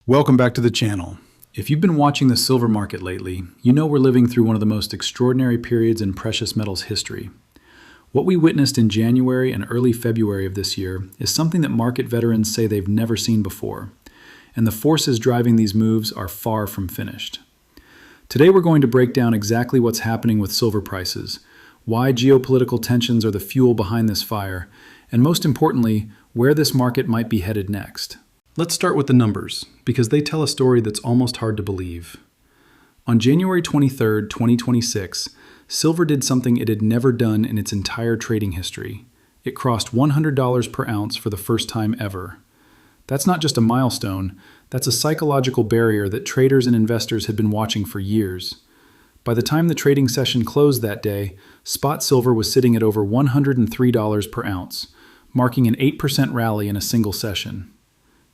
Welcome back to the channel. If you've been watching the silver market lately, you know we're living through one of the most extraordinary periods in precious metals history. What we witnessed in January and early February of this year is something that market veterans say they've never seen before, and the forces driving these moves are far from finished. Today we're going to break down exactly what's happening with silver prices, why geopolitical tensions are the fuel behind this fire, and most importantly, where this market might be headed next. Let's start with the numbers, because they tell a story that's almost hard to believe. On January 23, 2026, silver did something it had never done in its entire trading history. It crossed $100 per ounce for the first time ever. That's not just a milestone, that's a psychological barrier that traders and investors had been watching for years. By the time the trading session closed that day, spot silver was sitting at over $103 per ounce, marking an 8% rally in a single session.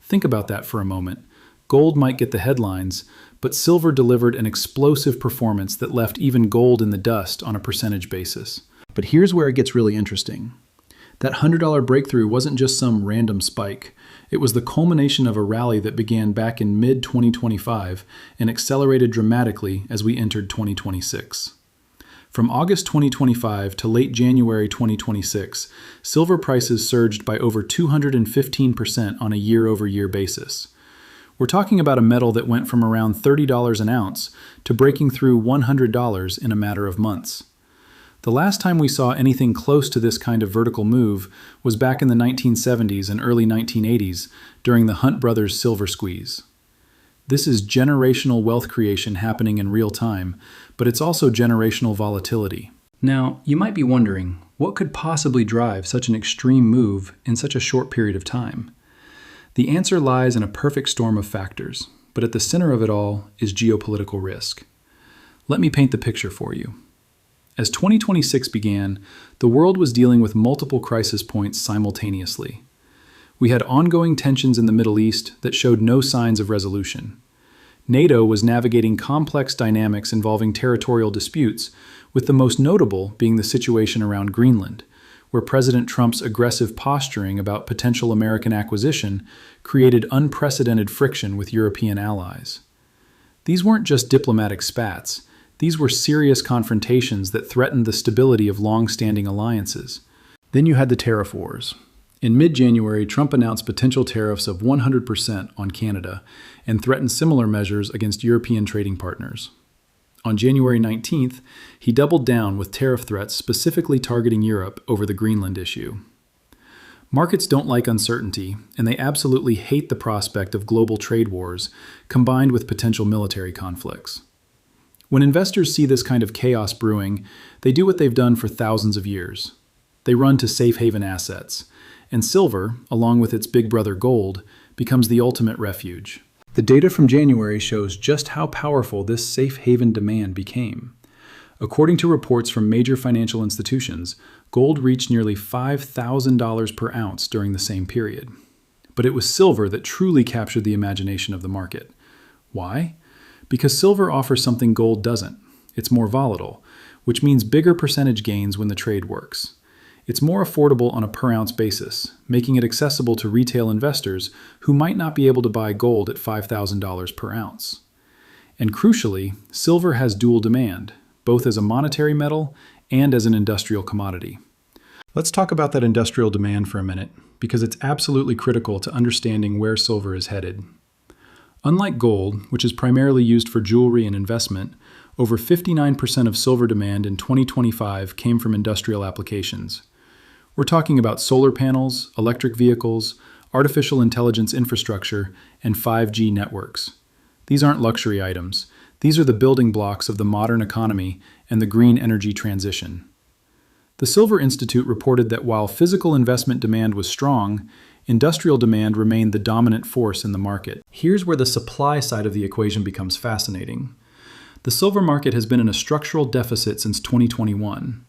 Think about that for a moment. Gold might get the headlines, but silver delivered an explosive performance that left even gold in the dust on a percentage basis. But here's where it gets really interesting. That $100 breakthrough wasn't just some random spike. It was the culmination of a rally that began back in mid-2025 and accelerated dramatically as we entered 2026. From August 2025 to late January 2026, silver prices surged by over 215% on a year-over-year basis. We're talking about a metal that went from around $30 an ounce to breaking through $100 in a matter of months. The last time we saw anything close to this kind of vertical move was back in the 1970s and early 1980s during the Hunt brothers silver squeeze. This is generational wealth creation happening in real time, but it's also generational volatility. Now, you might be wondering, what could possibly drive such an extreme move in such a short period of time? The answer lies in a perfect storm of factors, but at the center of it all is geopolitical risk. Let me paint the picture for you. As 2026 began, the world was dealing with multiple crisis points simultaneously. We had ongoing tensions in the Middle East that showed no signs of resolution. NATO was navigating complex dynamics involving territorial disputes, with the most notable being the situation around Greenland, where President Trump's aggressive posturing about potential American acquisition created unprecedented friction with European allies. These weren't just diplomatic spats, these were serious confrontations that threatened the stability of long-standing alliances. Then you had the tariff wars. In mid-January, Trump announced potential tariffs of 100% on Canada and threatened similar measures against European trading partners. On January 19th, he doubled down with tariff threats specifically targeting Europe over the Greenland issue. Markets don't like uncertainty, and they absolutely hate the prospect of global trade wars combined with potential military conflicts. When investors see this kind of chaos brewing, they do what they've done for thousands of years. They run to safe haven assets. And silver, along with its big brother gold, becomes the ultimate refuge. The data from January shows just how powerful this safe haven demand became. According to reports from major financial institutions, gold reached nearly $5,000 per ounce during the same period. But it was silver that truly captured the imagination of the market. Why? Because silver offers something gold doesn't. It's more volatile, which means bigger percentage gains when the trade works. It's more affordable on a per-ounce basis, making it accessible to retail investors who might not be able to buy gold at $5,000 per ounce. And crucially, silver has dual demand, both as a monetary metal and as an industrial commodity. Let's talk about that industrial demand for a minute, because it's absolutely critical to understanding where silver is headed. Unlike gold, which is primarily used for jewelry and investment, over 59% of silver demand in 2025 came from industrial applications. We're talking about solar panels, electric vehicles, artificial intelligence infrastructure, and 5G networks. These aren't luxury items. These are the building blocks of the modern economy and the green energy transition. The Silver Institute reported that while physical investment demand was strong, industrial demand remained the dominant force in the market. Here's where the supply side of the equation becomes fascinating. The silver market has been in a structural deficit since 2021.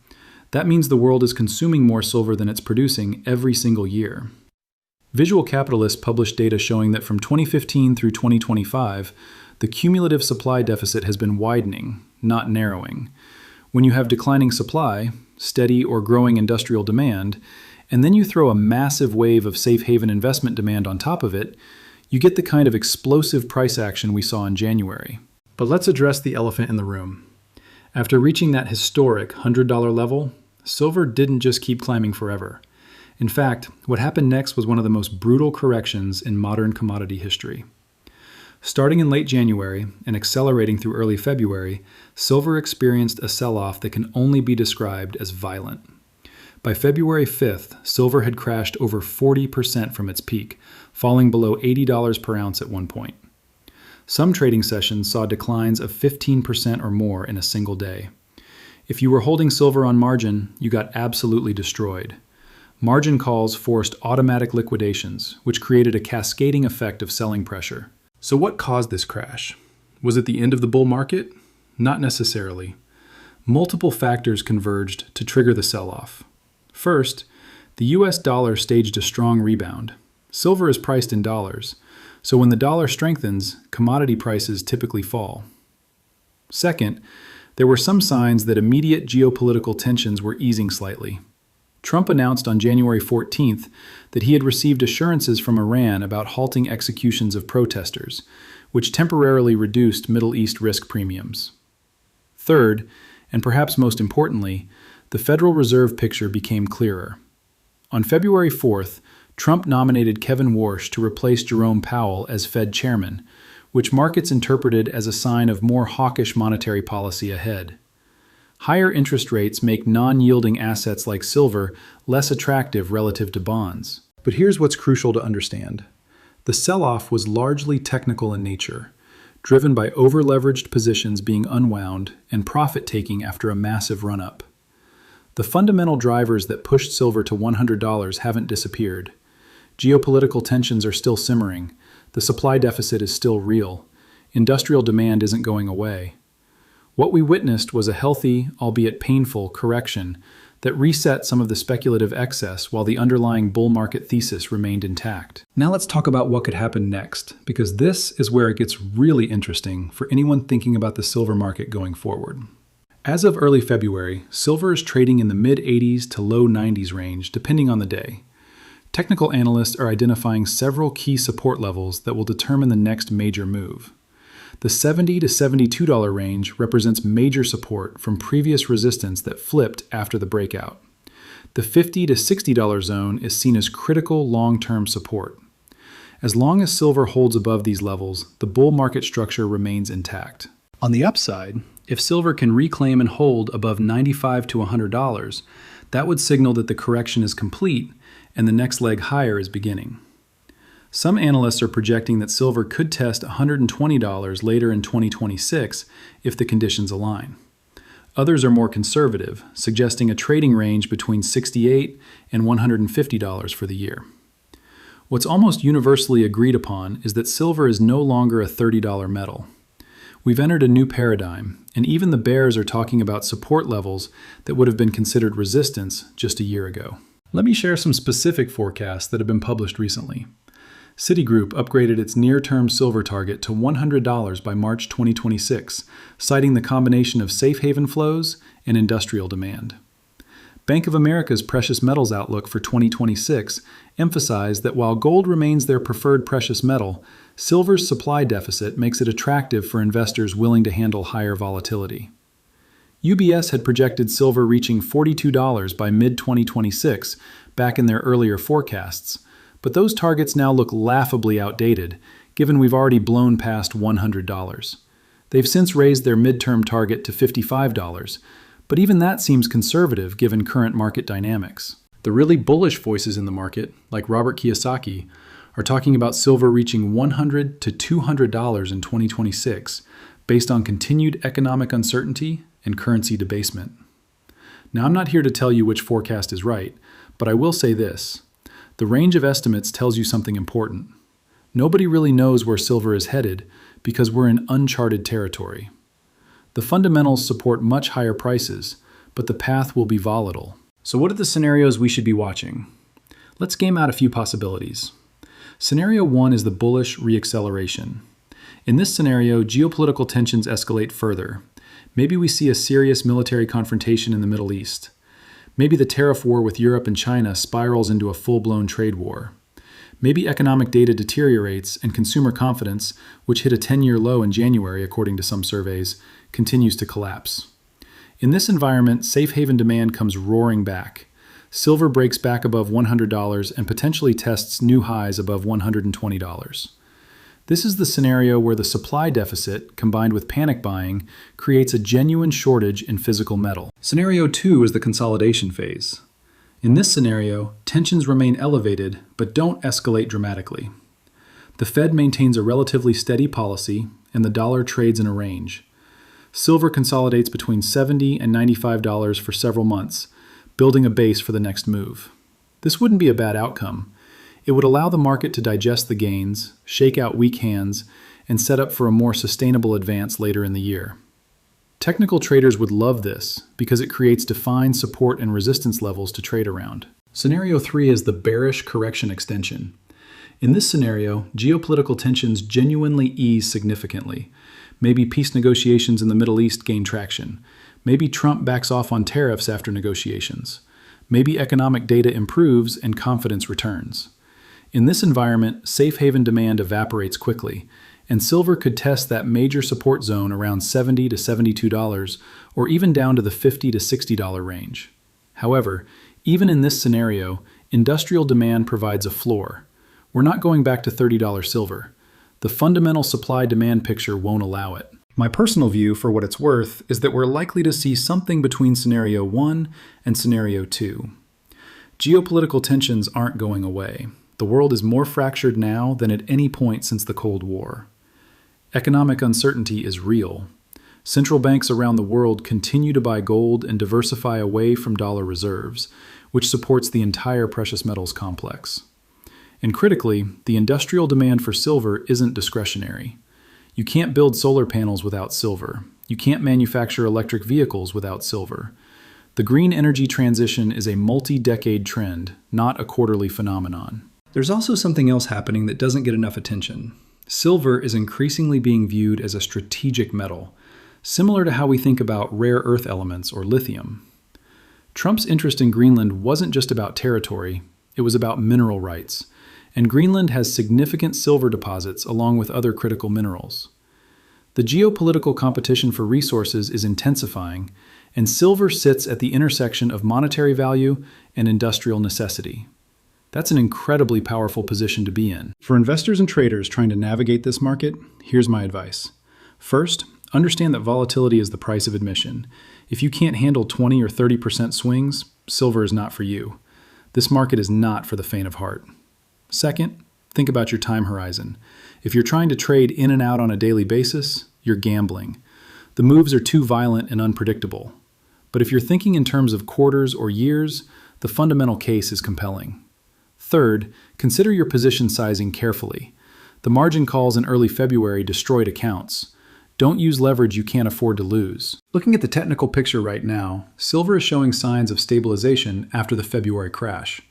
That means the world is consuming more silver than it's producing every single year. Visual Capitalist published data showing that from 2015 through 2025, the cumulative supply deficit has been widening, not narrowing. When you have declining supply, steady or growing industrial demand, and then you throw a massive wave of safe haven investment demand on top of it, you get the kind of explosive price action we saw in January. But let's address the elephant in the room. After reaching that historic $100 level, silver didn't just keep climbing forever. In fact, what happened next was one of the most brutal corrections in modern commodity history. Starting in late January and accelerating through early February, silver experienced a sell-off that can only be described as violent. By February 5th, silver had crashed over 40% from its peak, falling below $80 per ounce at one point. Some trading sessions saw declines of 15% or more in a single day. If you were holding silver on margin, you got absolutely destroyed. Margin calls forced automatic liquidations, which created a cascading effect of selling pressure. So what caused this crash? Was it the end of the bull market? Not necessarily. Multiple factors converged to trigger the sell-off. First, the US dollar staged a strong rebound. Silver is priced in dollars, so when the dollar strengthens, commodity prices typically fall. Second, there were some signs that immediate geopolitical tensions were easing slightly. Trump announced on January 14th that he had received assurances from Iran about halting executions of protesters, which temporarily reduced Middle East risk premiums. Third, and perhaps most importantly, the Federal Reserve picture became clearer. On February 4th, Trump nominated Kevin Warsh to replace Jerome Powell as Fed chairman, which markets interpreted as a sign of more hawkish monetary policy ahead. Higher interest rates make non-yielding assets like silver less attractive relative to bonds. But here's what's crucial to understand. The sell-off was largely technical in nature, driven by over-leveraged positions being unwound and profit-taking after a massive run-up. The fundamental drivers that pushed silver to $100 haven't disappeared. Geopolitical tensions are still simmering. The supply deficit is still real. Industrial demand isn't going away. What we witnessed was a healthy, albeit painful, correction that reset some of the speculative excess while the underlying bull market thesis remained intact. Now let's talk about what could happen next, because this is where it gets really interesting for anyone thinking about the silver market going forward. As of early February, silver is trading in the mid-80s to low 90s range, depending on the day. Technical analysts are identifying several key support levels that will determine the next major move. The $70 to $72 range represents major support from previous resistance that flipped after the breakout. The $50 to $60 zone is seen as critical long-term support. As long as silver holds above these levels, the bull market structure remains intact. On the upside, if silver can reclaim and hold above $95 to $100, that would signal that the correction is complete and the next leg higher is beginning. Some analysts are projecting that silver could test $120 later in 2026 if the conditions align. Others are more conservative, suggesting a trading range between $68 and $150 for the year. What's almost universally agreed upon is that silver is no longer a $30 metal. We've entered a new paradigm, and even the bears are talking about support levels that would have been considered resistance just a year ago. Let me share some specific forecasts that have been published recently. Citigroup upgraded its near-term silver target to $100 by March 2026, citing the combination of safe haven flows and industrial demand. Bank of America's precious metals outlook for 2026 emphasized that while gold remains their preferred precious metal, silver's supply deficit makes it attractive for investors willing to handle higher volatility. UBS had projected silver reaching $42 by mid-2026 back in their earlier forecasts, but those targets now look laughably outdated, given we've already blown past $100. They've since raised their midterm target to $55, but even that seems conservative given current market dynamics. The really bullish voices in the market, like Robert Kiyosaki, are talking about silver reaching $100 to $200 in 2026, based on continued economic uncertainty and currency debasement. Now, I'm not here to tell you which forecast is right, but I will say this. The range of estimates tells you something important. Nobody really knows where silver is headed because we're in uncharted territory. The fundamentals support much higher prices, but the path will be volatile. So what are the scenarios we should be watching? Let's game out a few possibilities. Scenario 1 is the bullish reacceleration. In this scenario, geopolitical tensions escalate further. Maybe we see a serious military confrontation in the Middle East. Maybe the tariff war with Europe and China spirals into a full-blown trade war. Maybe economic data deteriorates and consumer confidence, which hit a 10-year low in January according to some surveys, continues to collapse. In this environment, safe haven demand comes roaring back. Silver breaks back above $100 and potentially tests new highs above $120. This is the scenario where the supply deficit, combined with panic buying, creates a genuine shortage in physical metal. Scenario 2 is the consolidation phase. In this scenario, tensions remain elevated but don't escalate dramatically. The Fed maintains a relatively steady policy, and the dollar trades in a range. Silver consolidates between $70 and $95 for several months, building a base for the next move. This wouldn't be a bad outcome. It would allow the market to digest the gains, shake out weak hands, and set up for a more sustainable advance later in the year. Technical traders would love this because it creates defined support and resistance levels to trade around. Scenario 3 is the bearish correction extension. In this scenario, geopolitical tensions genuinely ease significantly. Maybe peace negotiations in the Middle East gain traction. Maybe Trump backs off on tariffs after negotiations. Maybe economic data improves and confidence returns. In this environment, safe haven demand evaporates quickly, and silver could test that major support zone around $70 to $72, or even down to the $50 to $60 range. However, even in this scenario, industrial demand provides a floor. We're not going back to $30 silver. The fundamental supply-demand picture won't allow it. My personal view, for what it's worth, is that we're likely to see something between Scenario 1 and Scenario 2. Geopolitical tensions aren't going away. The world is more fractured now than at any point since the Cold War. Economic uncertainty is real. Central banks around the world continue to buy gold and diversify away from dollar reserves, which supports the entire precious metals complex. And critically, the industrial demand for silver isn't discretionary. You can't build solar panels without silver. You can't manufacture electric vehicles without silver. The green energy transition is a multi-decade trend, not a quarterly phenomenon. There's also something else happening that doesn't get enough attention. Silver is increasingly being viewed as a strategic metal, similar to how we think about rare earth elements or lithium. Trump's interest in Greenland wasn't just about territory, it was about mineral rights, and Greenland has significant silver deposits along with other critical minerals. The geopolitical competition for resources is intensifying, and silver sits at the intersection of monetary value and industrial necessity. That's an incredibly powerful position to be in. For investors and traders trying to navigate this market, here's my advice. First, understand that volatility is the price of admission. If you can't handle 20 or 30% swings, silver is not for you. This market is not for the faint of heart. Second, think about your time horizon. If you're trying to trade in and out on a daily basis, you're gambling. The moves are too violent and unpredictable. But if you're thinking in terms of quarters or years, the fundamental case is compelling. Third, consider your position sizing carefully. The margin calls in early February destroyed accounts. Don't use leverage you can't afford to lose. Looking at the technical picture right now, silver is showing signs of stabilization after the February crash.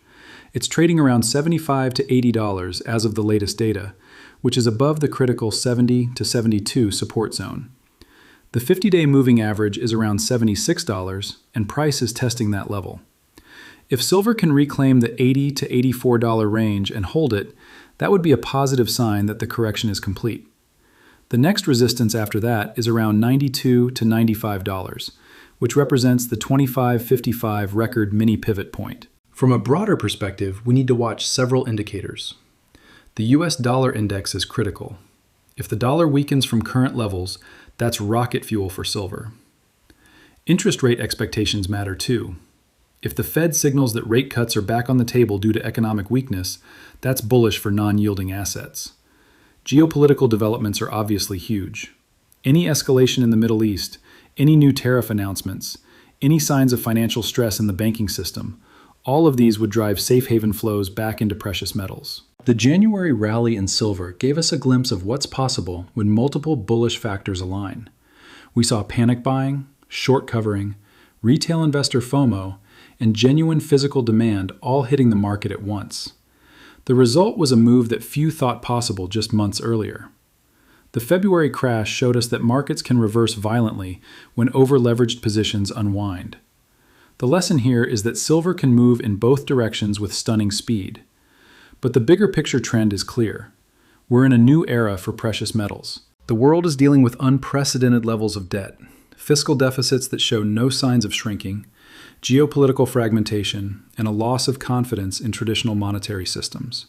It's trading around $75 to $80 as of the latest data, which is above the critical 70 to 72 support zone. The 50-day moving average is around $76, and price is testing that level. If silver can reclaim the $80 to $84 range and hold it, that would be a positive sign that the correction is complete. The next resistance after that is around $92 to $95, which represents the 25.55 record mini pivot point. From a broader perspective, we need to watch several indicators. The US dollar index is critical. If the dollar weakens from current levels, that's rocket fuel for silver. Interest rate expectations matter too. If the Fed signals that rate cuts are back on the table due to economic weakness, that's bullish for non-yielding assets. Geopolitical developments are obviously huge. Any escalation in the Middle East, any new tariff announcements, any signs of financial stress in the banking system, all of these would drive safe haven flows back into precious metals. The January rally in silver gave us a glimpse of what's possible when multiple bullish factors align. We saw panic buying, short covering, retail investor FOMO, and genuine physical demand all hitting the market at once. The result was a move that few thought possible just months earlier. The February crash showed us that markets can reverse violently when over-leveraged positions unwind. The lesson here is that silver can move in both directions with stunning speed. But the bigger picture trend is clear. We're in a new era for precious metals. The world is dealing with unprecedented levels of debt, fiscal deficits that show no signs of shrinking, geopolitical fragmentation, and a loss of confidence in traditional monetary systems.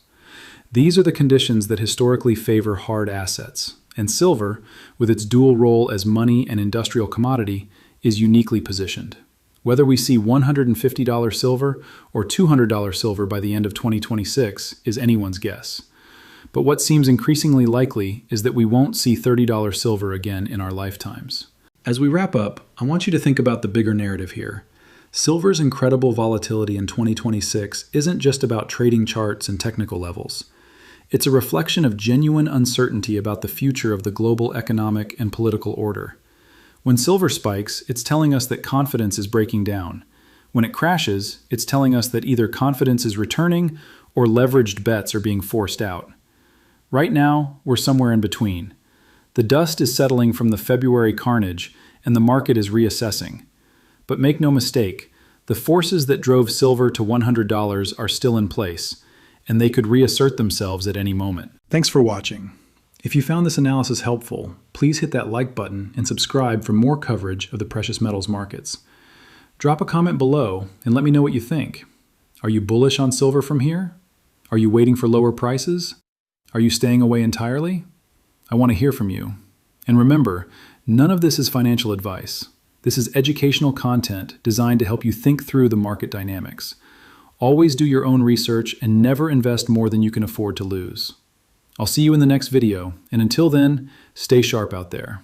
These are the conditions that historically favor hard assets, and silver, with its dual role as money and industrial commodity, is uniquely positioned. Whether we see $150 silver or $200 silver by the end of 2026 is anyone's guess. But what seems increasingly likely is that we won't see $30 silver again in our lifetimes. As we wrap up, I want you to think about the bigger narrative here. Silver's incredible volatility in 2026 isn't just about trading charts and technical levels. It's a reflection of genuine uncertainty about the future of the global economic and political order. When silver spikes, it's telling us that confidence is breaking down. When it crashes, it's telling us that either confidence is returning or leveraged bets are being forced out. Right now, we're somewhere in between. The dust is settling from the February carnage, and the market is reassessing. But make no mistake, the forces that drove silver to $100 are still in place, and they could reassert themselves at any moment. Thanks for watching. If you found this analysis helpful, please hit that like button and subscribe for more coverage of the precious metals markets. Drop a comment below and let me know what you think. Are you bullish on silver from here? Are you waiting for lower prices? Are you staying away entirely? I want to hear from you. And remember, none of this is financial advice. This is educational content designed to help you think through the market dynamics. Always do your own research and never invest more than you can afford to lose. I'll see you in the next video, and until then, stay sharp out there.